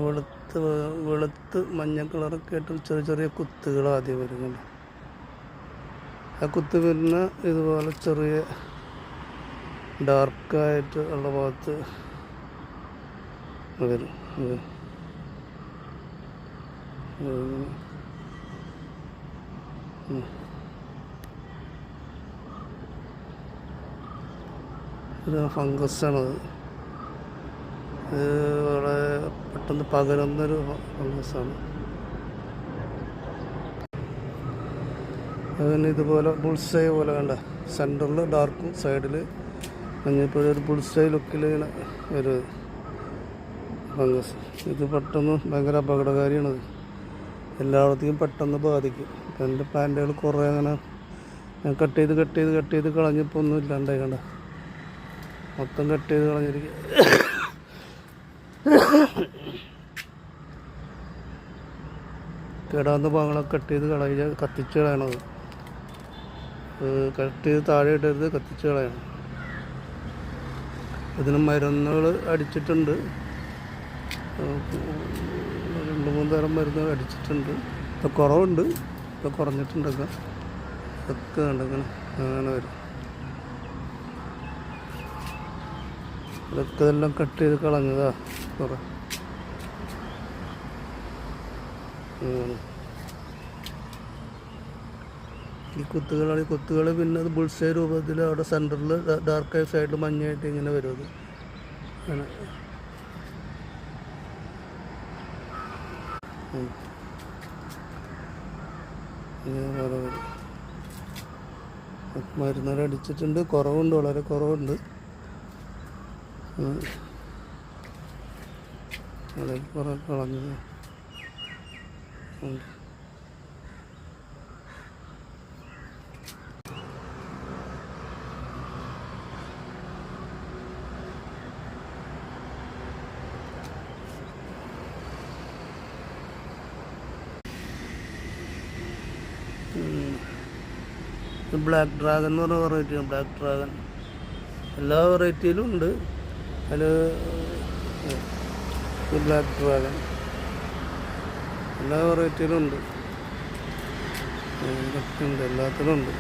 വെളുത്ത് വെളുത്ത് മഞ്ഞ കളറൊക്കെ ആയിട്ട് ചെറിയ ചെറിയ കുത്തുകൾ ആദ്യം വരുന്നുണ്ട്. ആ കുത്ത് വരുന്ന ഇതുപോലെ ചെറിയ ഡാർക്കായിട്ട് ഉള്ള ഭാഗത്ത് വരും. ഇത് ഫംഗസാണത്. ഇത് വളരെ പെട്ടെന്ന് പകരുന്നൊരു ഫംഗസാണ്. അതിന് ഇതുപോലെ ബുൾസൈ പോലെ കണ്ട സെൻറ്ററിൽ ഡാർക്കും സൈഡിൽ മഞ്ഞപ്പോഴും ഒരു ബുൾസൈ ലുക്കിൽ ഇങ്ങനെ ഒരു ഫംഗസ്. ഇത് പെട്ടെന്ന് ഭയങ്കര അപകടകാരിയാണത്. എല്ലായിടത്തേക്കും പെട്ടെന്ന് ബാധിക്കും. ഇപ്പം എൻ്റെ പ്ലാന്റുകൾ കുറേ അങ്ങനെ കട്ട് ചെയ്ത് കളഞ്ഞപ്പോൾ ഒന്നും ഇല്ലാണ്ടായി കണ്ട, മൊത്തം കട്ട് ചെയ്ത് കളഞ്ഞിരിക്കുക. കേടാവുന്ന ഭാഗങ്ങളൊക്കെ കട്ട് ചെയ്ത് കത്തിച്ച് കളയണത്. കട്ട് ചെയ്ത് താഴെ ഇടരുത്, കത്തിച്ച് കളയണം. ഇതിന് മരുന്നുകൾ അടിച്ചിട്ടുണ്ട്. 2-3 തരം മരുന്ന് അടിച്ചിട്ടുണ്ട്. ഇപ്പം കുറവുണ്ട്, ഇപ്പം കുറഞ്ഞിട്ടുണ്ടൊക്കെ. ഒക്കെ ഉണ്ടെങ്കിൽ അങ്ങനെ വരും. ഇതൊക്കെ എല്ലാം കട്ട് ചെയ്ത് കളഞ്ഞതാ കുറേ. ഈ കുത്തുകൾ പിന്നെ അത് ബുൾസൈ രൂപത്തിൽ അവിടെ സെൻറ്ററിൽ ഡാർക്കായ സൈഡിൽ മഞ്ഞായിട്ട് ഇങ്ങനെ വരും. അത് അങ്ങനെ വരും. മരുന്നുകൾ അടിച്ചിട്ടുണ്ട്. കുറവുണ്ട്, വളരെ കുറവുണ്ട്. അത് കുറേ കളഞ്ഞത് ഉണ്ട്. ബ്ലാക്ക് ഡ്രാഗൺ എന്ന് പറഞ്ഞ വെറൈറ്റിയാണ്. ബ്ലാക്ക് ഡ്രാഗൺ എല്ലാ വെറൈറ്റിയിലും ഉണ്ട്. അതിൽ ബ്ലാക്ക് ഡ്രാഗൺ എല്ലാ വെറൈറ്റിയിലും ഉണ്ട്. ഇതൊക്കെ ഉണ്ട്, എല്ലാത്തിലും ഉണ്ട്.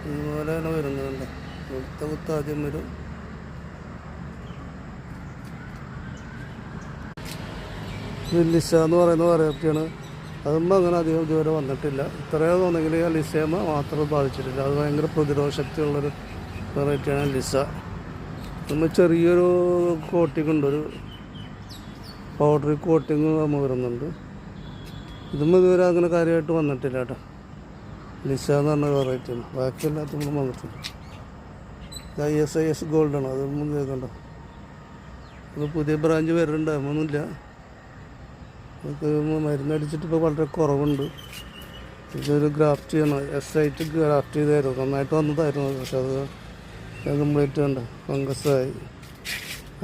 ഇതുപോലെയാണ് വരുന്നത്. കുത്ത് ആദ്യം വരും. ലിസ എന്ന് പറയുന്ന വെറൈറ്റിയാണ്. അതൊന്നും അങ്ങനെ അധികം ഇതുവരെ വന്നിട്ടില്ല. ഇത്രയോ തോന്നെങ്കിൽ ആ ലിസേമ മാത്രം ബാധിച്ചിട്ടില്ല. അത് ഭയങ്കര പ്രതിരോധ ശക്തിയുള്ളൊരു വെറൈറ്റിയാണ് ലിസ. നമ്മൾ ചെറിയൊരു കോട്ടിങ് ഉണ്ട്, ഒരു പൗഡറി കോട്ടിങ് നമ്മൾ വരുന്നുണ്ട്. ഇതും ഇതുവരെ അങ്ങനെ കാര്യമായിട്ട് വന്നിട്ടില്ല കേട്ടോ. ലിസ എന്ന് പറഞ്ഞ വെറൈറ്റിയാണ്. ബാക്കി എല്ലാത്തും വന്നിട്ടില്ല. ISIS ഗോൾഡാണ്. അതൊന്നും കേൾക്കണ്ടോ. അത് പുതിയ ബ്രാഞ്ച് വരുന്നുണ്ട്. ഒന്നുമില്ല. നമുക്ക് മരുന്നടിച്ചിട്ട് ഇപ്പോൾ വളരെ കുറവുണ്ട്. ഇതൊരു ഗ്രാഫ്റ്റ് ചെയ്യണം. SIT ഗ്രാഫ്റ്റ് ചെയ്തായിരുന്നു. നന്നായിട്ട് വന്നതായിരുന്നു. പക്ഷെ അത് കംപ്ലീറ്റ് കണ്ട ഫംഗസായി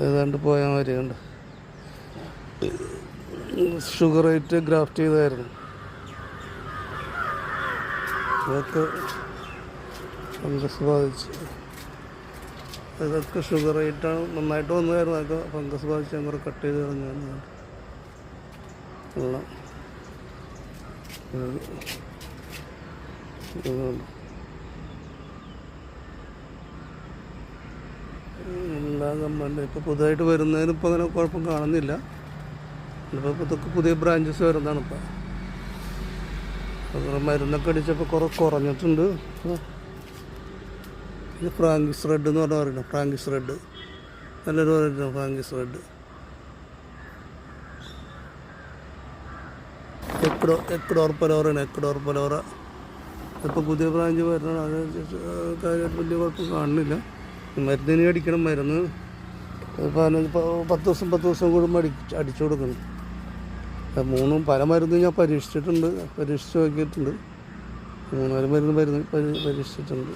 ഏതാണ്ട് പോയാൽ മതി. കണ്ട ഷുഗറായിട്ട് ഗ്രാഫ്റ്റ് ചെയ്തായിരുന്നു. അതൊക്കെ ഫംഗസ് ബാധിച്ച്, ഇതൊക്കെ ഷുഗറായിട്ടാണ് നന്നായിട്ട് വന്നതായിരുന്നു. അതൊക്കെ ഫംഗസ് ബാധിച്ച് അങ്ങനെ കട്ട് ചെയ്ത് കളഞ്ഞാണ്. എല്ലാം കമ്പനി ഇപ്പോൾ പുതുതായിട്ട് വരുന്നതിന് ഇപ്പോൾ അങ്ങനെ കുഴപ്പം കാണുന്നില്ല. ഇപ്പോൾ ഇതൊക്കെ പുതിയ ബ്രാഞ്ചസ് വരുന്നതാണ്. ഇപ്പോൾ മരുന്നൊക്കെ അടിച്ചപ്പോൾ കുറഞ്ഞിട്ടുണ്ട്. ഇത് ഫ്രാങ്കിസ് റെഡ് എന്ന് പറയുന്നത്. ഫ്രാങ്കിസ് റെഡ് നല്ലൊരു പറയുന്നത്. ഫ്രാങ്കിസ് റെഡ് എക്വഡോർ പലോറ ഇപ്പോൾ പുതിയ ബ്രാഞ്ച് വരുന്നതാണ്. അത് കാര്യമായിട്ട് വലിയ കുഴപ്പം കാണുന്നില്ല. മരുന്നിന് അടിക്കണം. മരുന്ന് 10 ദിവസം കൂടുമ്പോൾ അടിച്ചു കൊടുക്കണം. പല മരുന്നും ഞാൻ പരീക്ഷിച്ച് നോക്കിയിട്ടുണ്ട്. 3-4 മരുന്ന് പരീക്ഷിച്ചിട്ടുണ്ട്.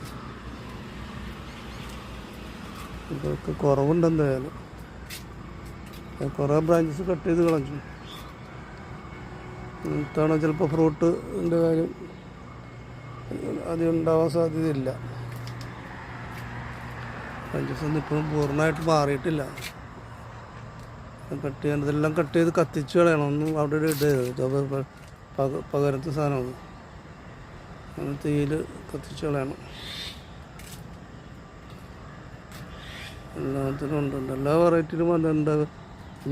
ഇതൊക്കെ കുറവുണ്ട്. എന്തായാലും കുറേ ബ്രാഞ്ചസ് കട്ട് ചെയ്ത് കളഞ്ഞു. ഇത്തവണ ചിലപ്പോൾ ഫ്രൂട്ടിൻ്റെ കാര്യം അധികം ഉണ്ടാവാൻ സാധ്യതയില്ല. പഞ്ചസാര ഇപ്പോഴും പൂർണ്ണമായിട്ട് മാറിയിട്ടില്ല. കട്ട് ചെയ്യാൻ ഇതെല്ലാം കട്ട് ചെയ്ത് കത്തിച്ച് കളയണം. ഒന്നും അവിടെ ഇടരുത്. പകരത്തെ സാധനമാണ്. അങ്ങനെ തീയിൽ കത്തിച്ച് കളയണം. എല്ലാത്തിനും ഉണ്ട്. എല്ലാ വെറൈറ്റിയിലും ഉണ്ട്.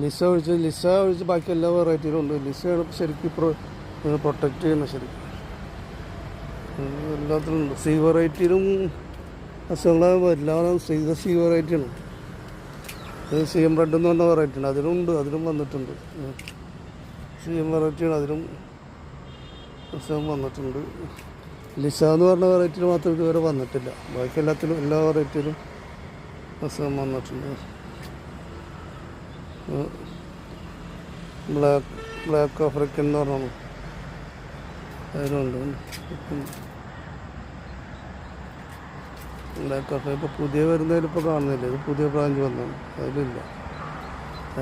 ലിസ ഒഴിച്ച് ബാക്കി എല്ലാ വെറൈറ്റിയിലും ഉണ്ട്. ലിസയാണ് ശരിക്കും പ്രൊട്ടക്റ്റ് ചെയ്യുന്നത്. ശരിക്കും എല്ലാത്തിലും ഉണ്ട്. സി വെറൈറ്റിയിലും അസുഖങ്ങൾ എല്ലാവരും സി വെറൈറ്റിയാണ്. സി എം റെഡ് എന്ന് പറഞ്ഞ വെറൈറ്റിയാണ്. അതിലും വന്നിട്ടുണ്ട്. സി എം വെറൈറ്റിയാണ്. അതിലും അസുഖം വന്നിട്ടുണ്ട്. ലിസ എന്ന് പറഞ്ഞ വെറൈറ്റിയിൽ മാത്രം ഇതുവരെ വന്നിട്ടില്ല. ബാക്കി എല്ലാ വെറൈറ്റിയിലും അസുഖം വന്നിട്ടുണ്ട്. ബ്ലാക്ക് ആഫ്രിക്കൻ എന്ന് പറഞ്ഞു അതിലുണ്ട്. ബ്ലാക്ക് ആഫ്രിക്ക ഇപ്പോൾ പുതിയ വരുന്നതിലിപ്പോൾ കാണുന്നില്ല. ഇത് പുതിയ ബ്രാഞ്ച് വന്നാണ്. അതിലില്ല.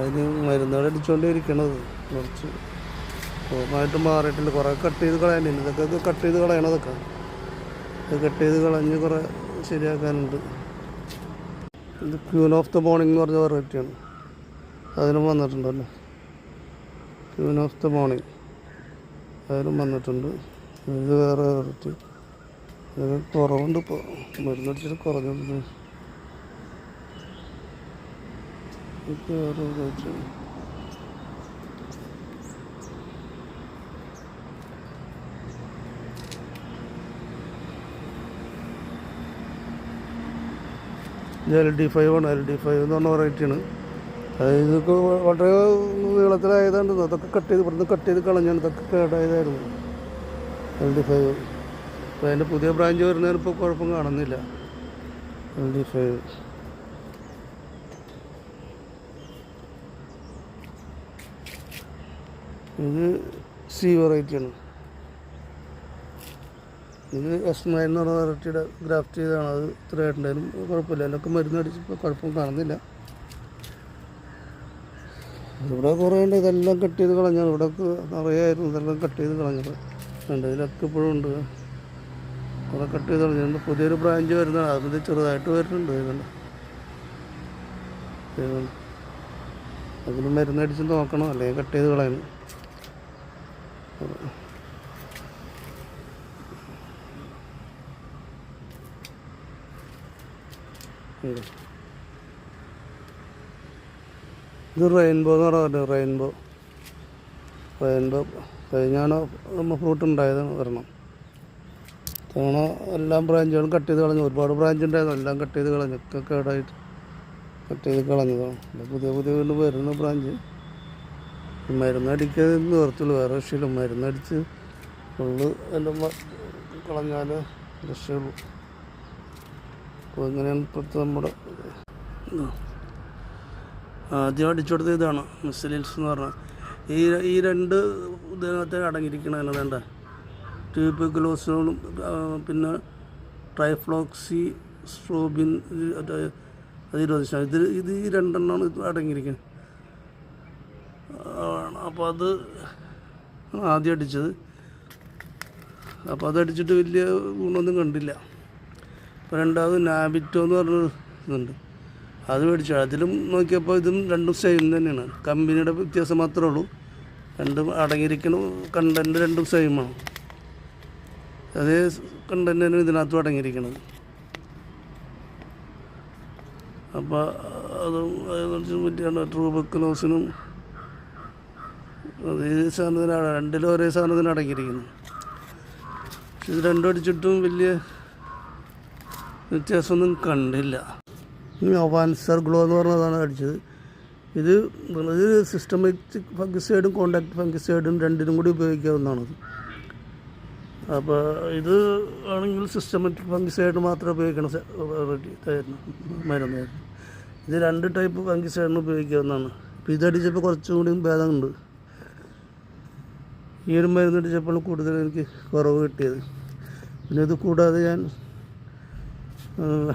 അതിന് മരുന്നുകൾ അടിച്ചുകൊണ്ടിരിക്കണത് കുറച്ച് പൂർണ്ണമായിട്ട് മാറിയിട്ടില്ല. കുറേ കട്ട് ചെയ്ത് കളയാനില്ല. ഇതൊക്കെ കട്ട് ചെയ്ത് കളയണതൊക്കെ ഇത് കട്ട് ചെയ്ത് കളഞ്ഞ് കുറേ ശരിയാക്കാനുണ്ട്. ഇത് ക്യൂൻ ഓഫ് ദ മോർണിംഗ് എന്ന് പറഞ്ഞ വെറൈറ്റിയാണ്. അതിനും വന്നിട്ടുണ്ടല്ലോ. ക്യൂൻ ഓഫ് ദ മോർണിംഗ് അതിനും വന്നിട്ടുണ്ട്. ഇത് വേറെ വെറൈറ്റി. ഇത് കുറവുണ്ട്. ഇപ്പോൾ മരുന്നടിച്ചിട്ട് കുറഞ്ഞിട്ടുണ്ട്. ഇത് വേറെ വെറൈറ്റിയാണ്. ഇത് LD5 ആണ്. LD5 എന്ന് പറഞ്ഞ വെറൈറ്റിയാണ്. ഇതൊക്കെ വളരെ നീളത്തിലായതുകൊണ്ട് അതൊക്കെ ഇവിടുന്ന് കട്ട് ചെയ്ത് കളഞ്ഞാണ്. ഇതൊക്കെ കേടായതായിരുന്നു LD5. അപ്പോൾ അതിൻ്റെ പുതിയ ബ്രാഞ്ച് വരുന്നതിന് ഇപ്പോൾ കുഴപ്പം കാണുന്നില്ല. LD5 ഇത് സി വെറൈറ്റിയാണ്. ഇത് S9 എന്ന് പറഞ്ഞ വെറൈറ്റിയുടെ ഗ്രാഫ്റ്റ് ചെയ്താണ്. അത് ഇത്രയായിട്ടുണ്ടായാലും കുഴപ്പമില്ല. അതിനൊക്കെ മരുന്ന് അടിച്ചപ്പോൾ കുഴപ്പം കാണുന്നില്ല. ഇവിടെ കുറേ ഉണ്ട്. ഇതെല്ലാം കട്ട് ചെയ്ത് കളഞ്ഞാണ്. ഇവിടെ നിറയായിരുന്നു. ഇതെല്ലാം കട്ട് ചെയ്ത് കളഞ്ഞത് ഉണ്ട്. ഇതിലൊക്കെ ഇപ്പോഴും ഉണ്ട്. കുറേ കട്ട് ചെയ്ത് കളഞ്ഞിട്ടുണ്ട്. പുതിയൊരു ബ്രാഞ്ച് വരുന്നതാണ്. അതിൽ ചെറുതായിട്ട് വരുന്നുണ്ട്. ഇതുണ്ട്. അതിന് മരുന്നടിച്ച് നോക്കണം. അല്ലെങ്കിൽ കട്ട് ചെയ്ത് കളയണം. ഇത് റെയിൻബോ എന്ന് പറഞ്ഞാൽ റെയിൻബോ കഴിഞ്ഞാണ് നമ്മൾ ഫ്രൂട്ട് ഉണ്ടായതാണ് വരണം. തവണ എല്ലാ ബ്രാഞ്ചുകളും കട്ട് ചെയ്ത് കളഞ്ഞു. ഒരുപാട് ബ്രാഞ്ച് ഉണ്ടായിരുന്നു. എല്ലാം കട്ട് ചെയ്ത് കളഞ്ഞു. ഒക്കെ കേടായിട്ട് കട്ട് ചെയ്ത് കളഞ്ഞതാണ്. പുതിയ വീണ്ടും വരുന്ന ബ്രാഞ്ച്. മരുന്നടിക്കാതെ നിർത്തുള്ളൂ. വേറെ രക്ഷയില്ല. മരുന്നടിച്ച് ഫുള്ള് എല്ലാം കളഞ്ഞാൽ രക്ഷയുള്ളൂ. അപ്പോൾ ഇങ്ങനെയാണ് ഇപ്പോഴത്തെ നമ്മുടെ ആദ്യം അടിച്ചുകൊടുത്ത ഇതാണ് മിസലിൽസ് എന്ന് പറഞ്ഞാൽ. ഈ രണ്ട് ഇതിനകത്ത് അടങ്ങിയിരിക്കണതാണ്. വേണ്ട ട്യൂബർകുലോസിനും പിന്നെ ട്രൈഫ്ലോക്സി സ്ട്രോബിൻ അത് 20%. ഇത് ഈ രണ്ടെണ്ണമാണ് ഇത് അടങ്ങിയിരിക്കുന്നത്. അപ്പോൾ അത് ആദ്യം അടിച്ചത്. അപ്പോൾ അതടിച്ചിട്ട് വലിയ ഗുണമൊന്നും കണ്ടില്ല. ഇപ്പോൾ രണ്ടാമത് നാബിറ്റോ എന്ന് പറഞ്ഞൊരു ഇതുണ്ട്. അത് മേടിച്ചു. അതിലും നോക്കിയപ്പോൾ ഇതും രണ്ടും സെയിം തന്നെയാണ്. കമ്പനിയുടെ വ്യത്യാസം മാത്രമേ ഉള്ളൂ. രണ്ടും അടങ്ങിയിരിക്കണം കണ്ടൻറ്റ് രണ്ടും സെയിമാണ്. അതേ കണ്ടൻറ്റ് തന്നെ ഇതിനകത്തും അടങ്ങിയിരിക്കുന്നത്. അപ്പോൾ അതും അതിനെക്കുറിച്ച് പറ്റിയാണ്. ട്യൂബർകുലോസിനും അതേ സാധനത്തിനാണ്. രണ്ടിലും ഒരേ സാധനത്തിന് അടങ്ങിയിരിക്കുന്നു. പക്ഷെ ഇത് രണ്ടും അടിച്ചിട്ടും വലിയ വ്യത്യാസമൊന്നും കണ്ടില്ല. അവാൻസർ ഗ്ലോ എന്ന് പറഞ്ഞതാണ് അടിച്ചത്. ഇത് സിസ്റ്റമാറ്റിക് ഫംഗിസൈഡും കോണ്ടാക്ട് ഫംഗിസൈഡും രണ്ടിനും കൂടി ഉപയോഗിക്കാവുന്നതാണത്. അപ്പോൾ ഇത് ആണെങ്കിൽ സിസ്റ്റമാറ്റിക് ഫംഗിസൈഡ് മാത്രം ഉപയോഗിക്കണം മരുന്നായിരുന്നു. ഇത് 2 ടൈപ്പ് ഫംഗിസൈഡിന് ഉപയോഗിക്കാവുന്നതാണ്. ഇപ്പോൾ ഇതടിച്ചപ്പോൾ കുറച്ചും കൂടി ഭേദമുണ്ട്. ഈ ഒരു മരുന്നടിച്ചപ്പോൾ കൂടുതൽ എനിക്ക് കുറവ് കിട്ടിയത്. പിന്നെ ഇത് കൂടാതെ ഞാൻ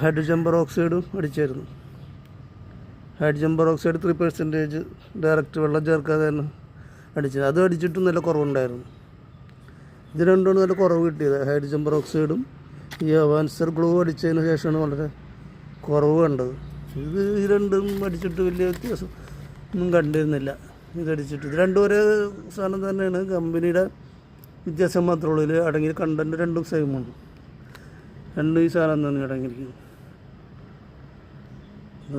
ഹൈഡ്രജൻ പെറോക്സൈഡും അടിച്ചായിരുന്നു. ഹൈഡ്രജൻ പെറോക്സൈഡ് 3% ഡയറക്റ്റ് വെള്ളം ചേർക്കാതെ തന്നെ അടിച്ചത്. അത് അടിച്ചിട്ടും നല്ല കുറവുണ്ടായിരുന്നു. ഇത് രണ്ടുമാണ് നല്ല കുറവ് കിട്ടിയത്. ഹൈഡ്രജൻ പെറോക്സൈഡും ഈ അവാൻസർ ഗ്ലൂ അടിച്ചതിന് ശേഷമാണ് വളരെ കുറവ് കണ്ടത്. ഈ രണ്ടും അടിച്ചിട്ട് വലിയ വ്യത്യാസം ഒന്നും കണ്ടിരുന്നില്ല. ഇതടിച്ചിട്ട് ഇത് രണ്ടും ഒരേ സാധനം തന്നെയാണ്. കമ്പനിയുടെ വ്യത്യാസം മാത്രമേ ഉള്ളൂ. ഇതിൽ അടങ്ങിയ കണ്ടൻറ്റ് രണ്ടും സെയിമാണ്. രണ്ടും ഈ സാധനം തന്നെ അടങ്ങിയിരിക്കുന്നത്.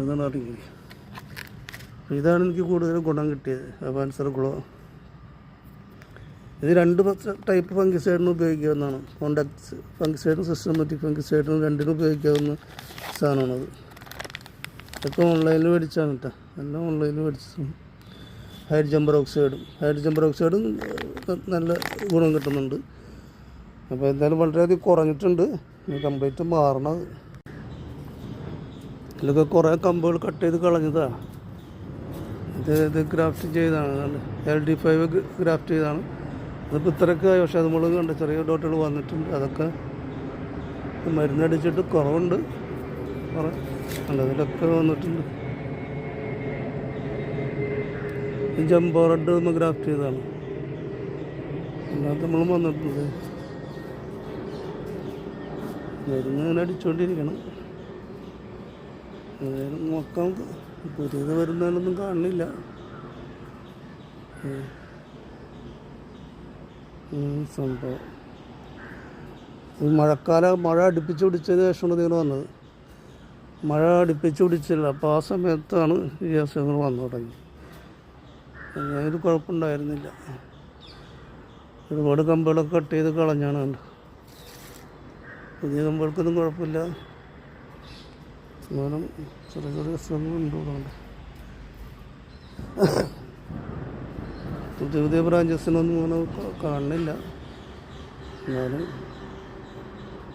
അതാണ് അടങ്ങിയിരിക്കുന്നത്. ഇതാണ് എനിക്ക് കൂടുതൽ ഗുണം കിട്ടിയത്, അവാൻസർ ഗ്ലോ. ഇത് 2 ടൈപ്പ് ഫംഗിസൈഡിന് ഉപയോഗിക്കാവുന്നതാണ്. കോണ്ടാക്ട് ഫംഗിസൈഡും സിസ്റ്റമാറ്റിക് ഫംഗിസൈഡിനും രണ്ടിനും ഉപയോഗിക്കാവുന്ന സാധനമാണത്. ഇതൊക്കെ ഓൺലൈനിൽ മേടിച്ചാണ് കേട്ടോ, എല്ലാം ഓൺലൈനിൽ മേടിച്ചതാണ്. ഹൈഡ്രജൻ പെറോക്സൈഡും നല്ല ഗുണം കിട്ടുന്നുണ്ട്. അപ്പോൾ എന്തായാലും വളരെയധികം കുറഞ്ഞിട്ടുണ്ട്. കംപ്ലീറ്റ് മാറണത്. ഇതിലൊക്കെ കുറേ കമ്പുകൾ കട്ട് ചെയ്ത് കളഞ്ഞതാണ്. ഇത് ഗ്രാഫ്റ്റ് ചെയ്തതാണ്. LD5 ഗ്രാഫ്റ്റ് ചെയ്താണ്. അതിപ്പോൾ ഇത്രയൊക്കെ ആയി. പക്ഷേ അത് നമ്മൾ കണ്ട ചെറിയ ഡോട്ടുകൾ വന്നിട്ടുണ്ട്. അതൊക്കെ മരുന്നടിച്ചിട്ട് കുറവുണ്ട്. കുറേ ഉണ്ട്, അതിലൊക്കെ വന്നിട്ടുണ്ട്. ജംബോ റെഡ് ഒന്ന് ഗ്രാഫ്റ്റ് ചെയ്തതാണ്. അല്ലാതെ നമ്മളും വന്നിട്ടുണ്ട്. മരുന്ന് ഇങ്ങനെ അടിച്ചുകൊണ്ടിരിക്കണം. അതായത് നോക്കാം. പുതിയത് വരുന്നതിനൊന്നും കാണുന്നില്ല. സംഭവം ഈ മഴ അടുപ്പിച്ച് പിടിച്ചതിന് ശേഷമാണ് ഇതിങ്ങനെ വന്നത്. മഴ അടുപ്പിച്ച് പിടിച്ചില്ല. അപ്പോൾ ആ സമയത്താണ് ഈ അസുഖങ്ങൾ വന്നു തുടങ്ങി. ഒരു കുഴപ്പമുണ്ടായിരുന്നില്ല. ഒരുപാട് കമ്പുകളൊക്കെ കട്ട് ചെയ്ത് കളഞ്ഞാണ് കണ്ടത്. പുതിയ കമ്പുകൾക്കൊന്നും കുഴപ്പമില്ല. എന്നാലും ചെറിയ ചെറിയ അസുഖങ്ങളുണ്ട്. പുതിയ ബ്രാഞ്ചസിനൊന്നും അങ്ങനെ കാണുന്നില്ല. എന്നാലും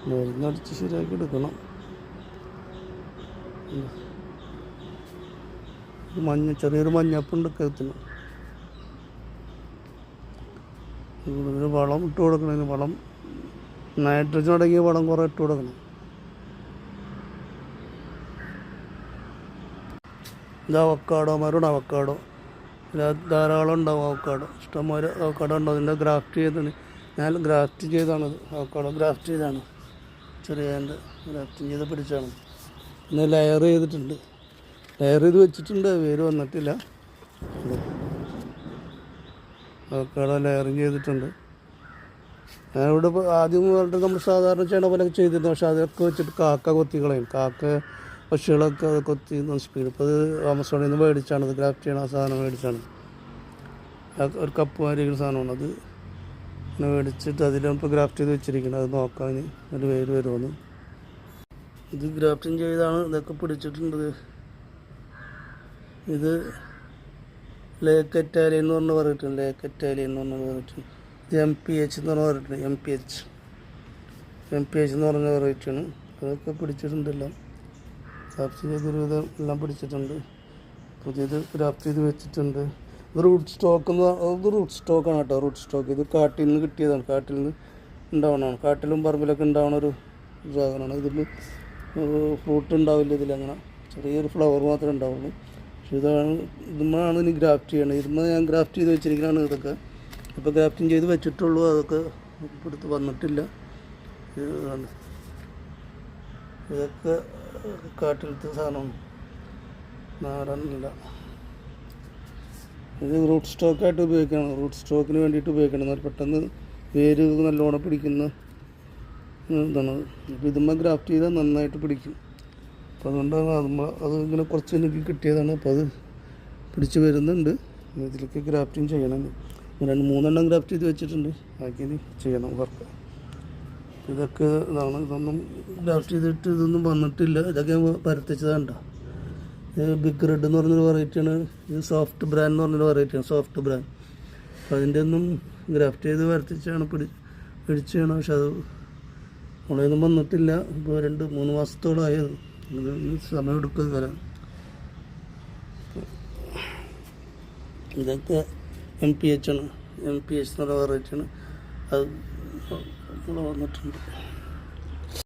മരുന്നടിച്ച് ശരിയാക്കി എടുക്കണം. ചെറിയൊരു മഞ്ഞപ്പുണ്ട് കഴുത്തിന്. കൂടുതൽ വളം ഇട്ട് കൊടുക്കണം. വളം നൈട്രജൻ അടങ്ങിയ വളം കുറേ ഇട്ട് കൊടുക്കണം. ഇത് അവക്കാഡോ ധാരാളം ഉണ്ടാവും. അവക്കാഡോ ഇഷ്ടംമാതിരി അവക്കാഡോ ഉണ്ടാവും. അതിൻ്റെ ഗ്രാഫ്റ്റ് ചെയ്താണ്. ഞാൻ ഗ്രാഫ്റ്റ് ചെയ്താണത്. അവക്കാഡോ ഗ്രാഫ്റ്റ് ചെയ്താണ്. ചെറിയ ഗ്രാഫ്റ്റിങ് ചെയ്ത് പിടിച്ചാണ്. പിന്നെ ലെയർ ചെയ്തിട്ടുണ്ട്. ലെയർ ചെയ്ത് വെച്ചിട്ടുണ്ട്. വേര് വന്നിട്ടില്ല. അവക്കാഡോ ലെയറിങ് ചെയ്തിട്ടുണ്ട്. ഞാനിവിടെ ആദ്യം പറഞ്ഞിട്ട് നമ്മൾ സാധാരണ ചെയ്യണ പോലെ ചെയ്തിരുന്നു. പക്ഷേ അതൊക്കെ വെച്ചിട്ട് കാക്ക കൊത്തി കളയും. പക്ഷികളൊക്കെ അത് കൊത്തി നശിപ്പിക്കും. ഇപ്പോൾ അത് ആമസോണിൽ നിന്ന് മേടിച്ചാണ്. ഇത് ഗ്രാഫ്റ്റ് ചെയ്യണ ആ സാധനം മേടിച്ചാണ്. ഒരു കപ്പ് മാരിക്കുന്ന സാധനമാണ്. അത് പിന്നെ മേടിച്ചിട്ട് അതിലിപ്പോൾ ഗ്രാഫ്റ്റ് ചെയ്ത് വെച്ചിരിക്കുന്നത്. അത് നോക്കാൻ ഒരു വേര് വരുമെന്ന്. ഇത് ഗ്രാഫ്റ്റിങ് ചെയ്താണ്. ഇതൊക്കെ പിടിച്ചിട്ടുണ്ട്. ഇത് ലേക്ക് ഇറ്റാലിയൻ എന്ന് പറഞ്ഞ് പറഞ്ഞിട്ടുണ്ട്. ഇത് MPH എന്ന് പറഞ്ഞ് പറഞ്ഞിട്ടുണ്ട്. MPH എന്ന് പറഞ്ഞ വെറൈറ്റിയാണ്. അതൊക്കെ പിടിച്ചിട്ടുണ്ടല്ലോ. ഗ്രാഫ്റ്റ് ചെയ്തൊരുവിധം എല്ലാം പിടിച്ചിട്ടുണ്ട്. പുതിയത് ഗ്രാഫ്റ്റ് ചെയ്ത് വെച്ചിട്ടുണ്ട്. ഇത് റൂട്ട് സ്റ്റോക്കാണ് കേട്ടോ. റൂട്ട് സ്റ്റോക്ക് ഇത് കാട്ടിൽ നിന്ന് കിട്ടിയതാണ്. കാട്ടിൽ നിന്ന് ഉണ്ടാവണതാണ്. കാട്ടിലും പറമ്പിലൊക്കെ ഉണ്ടാവുന്ന ഒരു സാധനമാണ്. ഇതിൽ ഫ്രൂട്ട് ഉണ്ടാവില്ല. ഇതിലങ്ങനെ ചെറിയൊരു ഫ്ലവർ മാത്രമേ ഉണ്ടാവുള്ളൂ. പക്ഷേ ഇതുമാണ് ഇനി ഗ്രാഫ്റ്റ് ചെയ്യണത്. ഇതുമ്പോൾ ഞാൻ ഗ്രാഫ്റ്റ് ചെയ്ത് വെച്ചിരിക്കുന്നതാണ്. ഇതൊക്കെ ഇപ്പോൾ ഗ്രാഫ്റ്റിങ് ചെയ്ത് വെച്ചിട്ടുള്ളൂ. അതൊക്കെ എടുത്ത് വന്നിട്ടില്ല. ഇതൊക്കെ കാട്ടിലത്തെ സാധനമാണ്. നാടനില്ല. ഇത് റൂട്ട് സ്റ്റോക്കായിട്ട് ഉപയോഗിക്കണം. റൂട്ട് സ്റ്റോക്കിന് വേണ്ടിയിട്ട് ഉപയോഗിക്കണം. എന്നാൽ പെട്ടെന്ന് വേര് നല്ലോണം പിടിക്കുന്ന ഇതാണ്. അപ്പോൾ ഇതുമ്പോൾ ഗ്രാഫ്റ്റ് ചെയ്താൽ നന്നായിട്ട് പിടിക്കും. അപ്പോൾ അതുകൊണ്ടാണ് അത് ഇങ്ങനെ കുറച്ച് എനിക്ക് കിട്ടിയതാണ്. അപ്പോൾ അത് പിടിച്ച് വരുന്നുണ്ട്. ഇതിലേക്ക് ഗ്രാഫ്റ്റിങ് ചെയ്യണം. 2-3 ഗ്രാഫ്റ്റ് ചെയ്ത് വെച്ചിട്ടുണ്ട്. ബാക്കി ചെയ്യണം വർക്ക്. ഇതൊക്കെ ഇതാണ്. ഇതൊന്നും ഗ്രാഫ്റ്റ് ചെയ്തിട്ട് ഇതൊന്നും വന്നിട്ടില്ല. ഇതൊക്കെ പരത്തിച്ചതാണ്ടോ. ഇത് ബിഗ് റെഡ് എന്ന് പറഞ്ഞൊരു വെറൈറ്റിയാണ്. ഇത് സോഫ്റ്റ് ബ്രാൻഡ് എന്ന് പറഞ്ഞൊരു വെറൈറ്റിയാണ്. Soft brand. അപ്പോൾ അതിൻ്റെ ഒന്നും ഗ്രാഫ്റ്റ് ചെയ്ത് പരത്തിച്ചാണ് പിടിച്ച് ചെയ്യണം. പക്ഷെ അത് നമ്മളൊന്നും വന്നിട്ടില്ല. ഇപ്പോൾ 2-3 മാസത്തോളമായത്. ഇത് സമയമെടുക്കുക വരാൻ. ഇതൊക്കെ MPH ആണ്. MPH എന്ന് പറഞ്ഞ വെറൈറ്റിയാണ്. അത് വന്നിട്ടുണ്ട്.